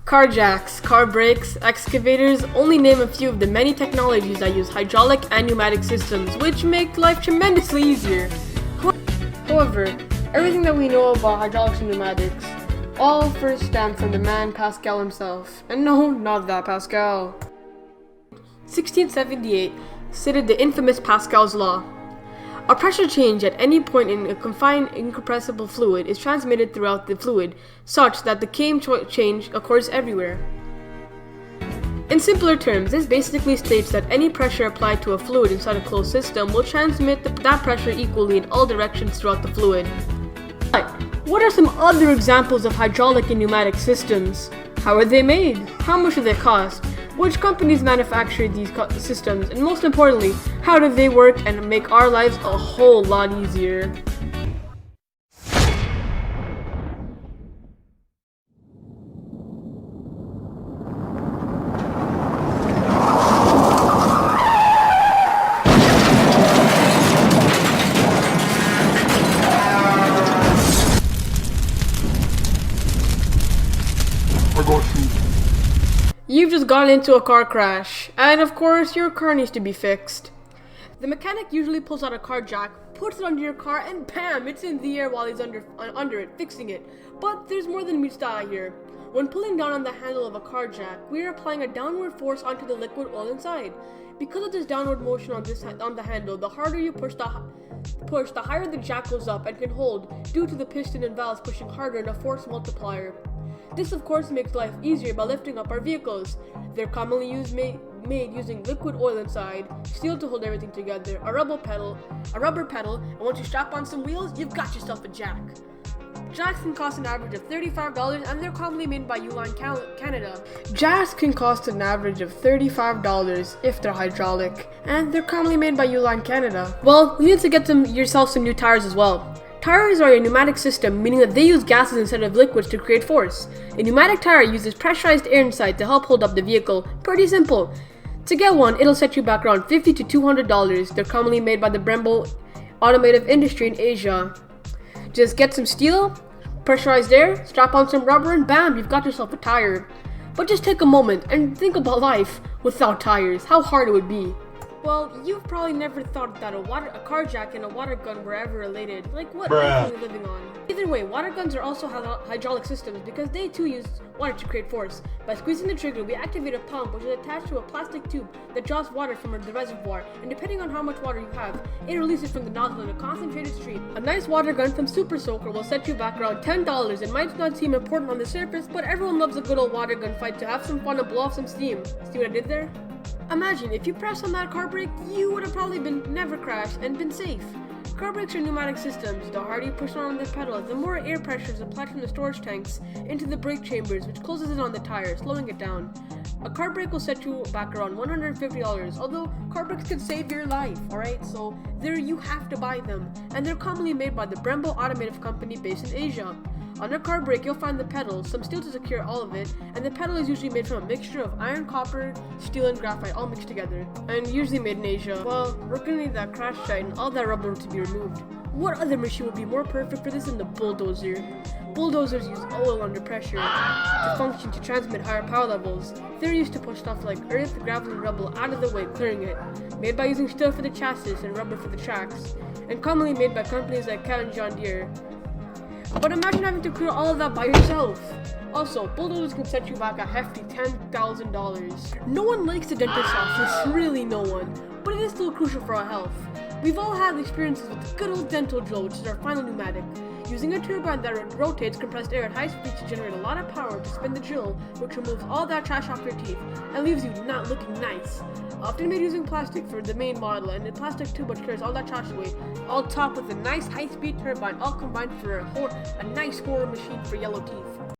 Car jacks, car brakes, excavators, only name a few of the many technologies that use hydraulic and pneumatic systems, which make life tremendously easier. However, everything that we know about hydraulics and pneumatics all first stem from the man Pascal himself. And no, not that Pascal. 1678 stated the infamous Pascal's law. A pressure change at any point in a confined incompressible fluid is transmitted throughout the fluid, such that the same change occurs everywhere. In simpler terms, this basically states that any pressure applied to a fluid inside a closed system will transmit that pressure equally in all directions throughout the fluid. But what are some other examples of hydraulic and pneumatic systems? How are they made? How much do they cost? Which companies manufacture these systems? And most importantly, how do they work and make our lives a whole lot easier? You've just gotten into a car crash, and of course your car needs to be fixed. The mechanic usually pulls out a car jack, puts it under your car, and bam, it's in the air while he's under it, fixing it. But there's more than meets the eye here. When pulling down on the handle of a car jack, we are applying a downward force onto the liquid oil inside. Because of this downward motion on the handle, the harder you push, the higher the jack goes up and can hold, due to the piston and valves pushing harder and a force multiplier. This of course makes life easier by lifting up our vehicles. They're commonly made using liquid oil inside, steel to hold everything together, a rubber pedal, and once you strap on some wheels, you've got yourself a jack. Jacks can cost an average of $35 and they're commonly made by Uline, Canada. Jacks can cost an average of $35 if they're hydraulic, and they're commonly made by Uline, Canada. Well, you need to get yourself some new tires as well. Tires are a pneumatic system, meaning that they use gases instead of liquids to create force. A pneumatic tire uses pressurized air inside to help hold up the vehicle. Pretty simple. To get one, it'll set you back around $50 to $200. They're commonly made by the Brembo automotive industry in Asia. Just get some steel, pressurized air, strap on some rubber, and bam, you've got yourself a tire. But just take a moment and think about life without tires, how hard it would be. Well, you've probably never thought that a car jack and a water gun were ever related. Like, what earth are we living on? Either way, water guns are also hydraulic systems because they too use water to create force. By squeezing the trigger, we activate a pump which is attached to a plastic tube that draws water from the reservoir, and depending on how much water you have, it releases from the nozzle in a concentrated stream. A nice water gun from Super Soaker will set you back around $10 and might not seem important on the surface, but everyone loves a good old water gun fight to have some fun and blow off some steam. See what I did there? Imagine, if you pressed on that car brake, you would have probably never crashed and been safe. Car brakes are pneumatic systems. The harder you push on the pedal, the more air pressure is applied from the storage tanks into the brake chambers, which closes in on the tire, slowing it down. A car brake will set you back around $150, although car brakes could save your life, alright? So there you have to buy them, and they're commonly made by the Brembo Automotive Company based in Asia. On a car brake, you'll find the pedal, some steel to secure all of it, and the pedal is usually made from a mixture of iron, copper, steel, and graphite all mixed together, and usually made in Asia. Well, we're gonna need that crash site and all that rubber to be removed. What other machine would be more perfect for this than the bulldozer? Bulldozers use oil under pressure to function to transmit higher power levels. They're used to push stuff like earth, gravel, and rubble out of the way, clearing it. Made by using steel for the chassis and rubber for the tracks, and commonly made by companies like Cat and John Deere. But imagine having to clear all of that by yourself. Also, bulldozers can set you back a hefty $10,000. No one likes the dentist's office, really no one, but it is still crucial for our health. We've all had experiences with the good old dental drill, which is our final pneumatic. Using a turbine that rotates compressed air at high speed to generate a lot of power to spin the drill, which removes all that trash off your teeth and leaves you not looking nice. Often made using plastic for the main model, and the plastic tube which carries all that trash away, all topped with a nice high-speed turbine, all combined for a nice horror machine for yellow teeth.